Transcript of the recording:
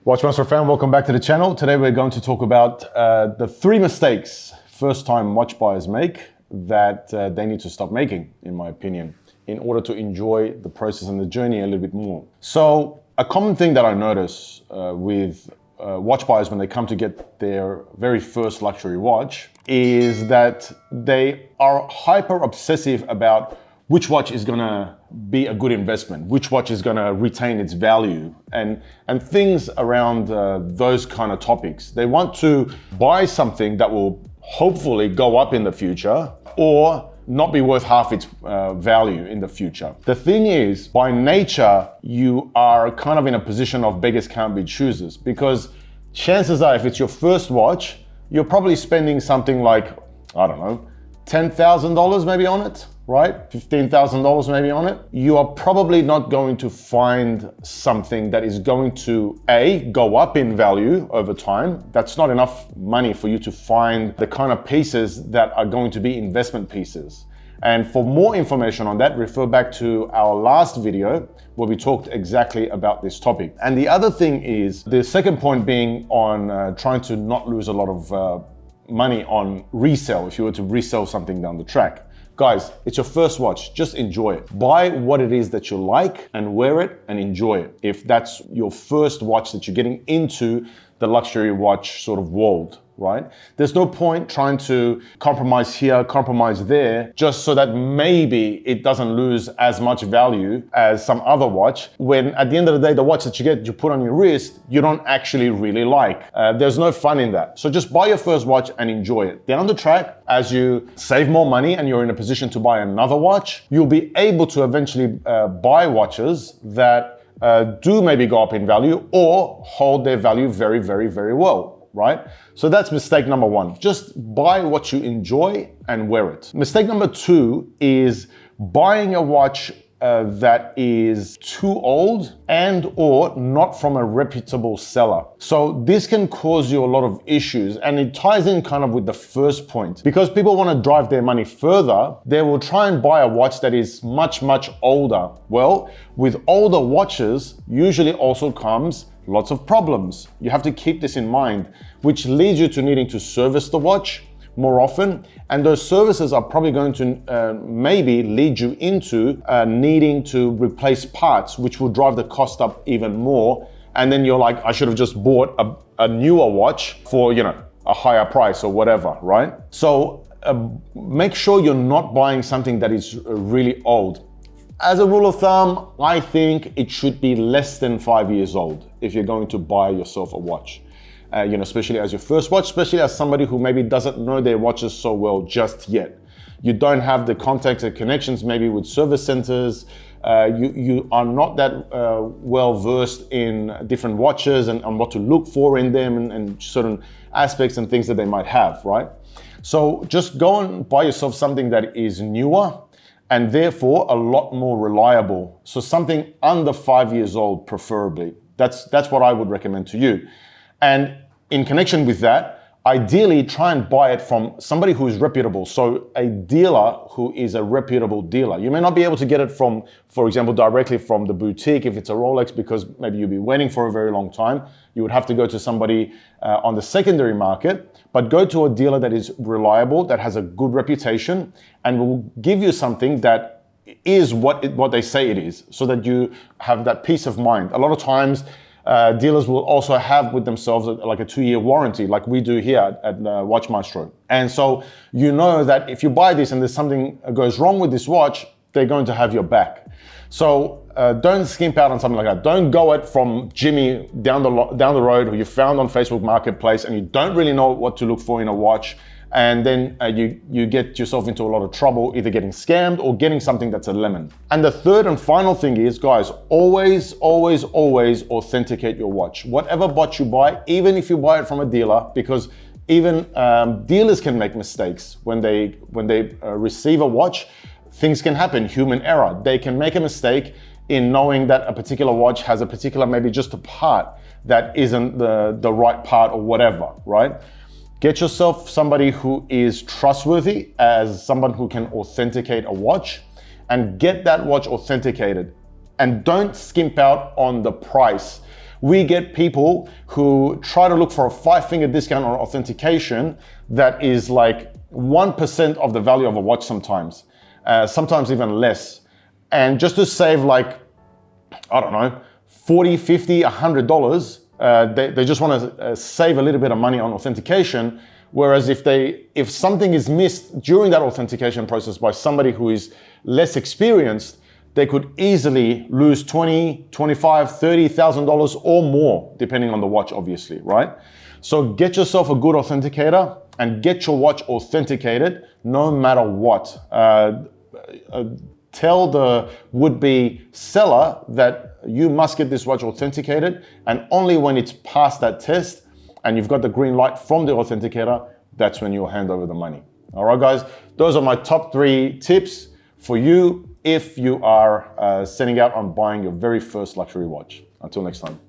WatchMaestro fan, welcome back to the channel. Today we're going to talk about the 3 mistakes first-time watch buyers make that they need to stop making, in my opinion, in order to enjoy the process and the journey a little bit more. So a common thing that I notice with watch buyers when they come to get their very first luxury watch is that they are hyper obsessive about which watch is gonna be a good investment, which watch is gonna retain its value, and things around those kind of topics. They want to buy something that will hopefully go up in the future or not be worth half its value in the future. The thing is, by nature, you are kind of in a position of beggars can't be choosers, because chances are if it's your first watch, you're probably spending something like, I don't know, $10,000 maybe on it, right? $15,000 maybe on it. You are probably not going to find something that is going to go up in value over time. That's not enough money for you to find the kind of pieces that are going to be investment pieces. And for more information on that, refer back to our last video where we talked exactly about this topic. And the other thing is, the second point being on trying to not lose a lot of money on resale if you were to resell something down the track. Guys, it's your first watch, just enjoy it. Buy what it is that you like and wear it and enjoy it. If that's your first watch that you're getting into the luxury watch sort of world, right? There's no point trying to compromise here, compromise there, just so that maybe it doesn't lose as much value as some other watch, when at the end of the day, the watch that you put on your wrist, you don't actually really like. There's no fun in that. So just buy your first watch and enjoy it. Down the track, as you save more money and you're in a position to buy another watch, you'll be able to eventually buy watches that do maybe go up in value or hold their value very, very, very well, right? So that's mistake number 1. Just buy what you enjoy and wear it. Mistake number 2 is buying a watch that is too old and or not from a reputable seller. So this can cause you a lot of issues, and it ties in kind of with the first point. Because people want to drive their money further, they will try and buy a watch that is much, much older. Well, with older watches usually also comes lots of problems. You have to keep this in mind, which leads you to needing to service the watch more often, and those services are probably going to maybe lead you into needing to replace parts, which will drive the cost up even more. And then you're like, I should have just bought a newer watch for, a higher price or whatever, right? So make sure you're not buying something that is really old. As a rule of thumb, I think it should be less than 5 years old if you're going to buy yourself a watch. Especially as your first watch, especially as somebody who maybe doesn't know their watches so well just yet. You don't have the contacts and connections maybe with service centers. You are not that well versed in different watches and what to look for in them and certain aspects and things that they might have, right? So just go and buy yourself something that is newer and therefore a lot more reliable. So something under 5 years old, preferably. That's what I would recommend to you. And in connection with that, ideally try and buy it from somebody who is reputable. So a dealer who is a reputable dealer. You may not be able to get it from, for example, directly from the boutique if it's a Rolex, because maybe you'll be waiting for a very long time. You would have to go to somebody on the secondary market, but go to a dealer that is reliable, that has a good reputation, and will give you something that is what they say it is, so that you have that peace of mind. A lot of times, dealers will also have with themselves like a 2-year warranty, like we do here at WatchMaestro. And so you know that if you buy this and there's something goes wrong with this watch, they're going to have your back. So don't skimp out on something like that. Don't go it from Jimmy down the road who you found on Facebook Marketplace and you don't really know what to look for in a watch. And then you get yourself into a lot of trouble, either getting scammed or getting something that's a lemon. And the third and final thing is, guys, always, always, always authenticate your watch. Whatever watch you buy, even if you buy it from a dealer, because even dealers can make mistakes when they receive a watch. Things can happen, human error. They can make a mistake in knowing that a particular watch has a particular, maybe just a part that isn't the right part or whatever, right? Get yourself somebody who is trustworthy as someone who can authenticate a watch, and get that watch authenticated. And don't skimp out on the price. We get people who try to look for a 5-finger discount on authentication that is like 1% of the value of a watch sometimes, sometimes even less. And just to save like, I don't know, $40, $50, $100, they just want to save a little bit of money on authentication. Whereas if something is missed during that authentication process by somebody who is less experienced, they could easily lose $20, $25, $30,000 or more, depending on the watch, obviously, right? So get yourself a good authenticator and get your watch authenticated no matter what. Tell the would-be seller that you must get this watch authenticated, and only when it's passed that test and you've got the green light from the authenticator, that's when you'll hand over the money. All right, guys, those are my top 3 tips for you if you are setting out on buying your very first luxury watch. Until next time.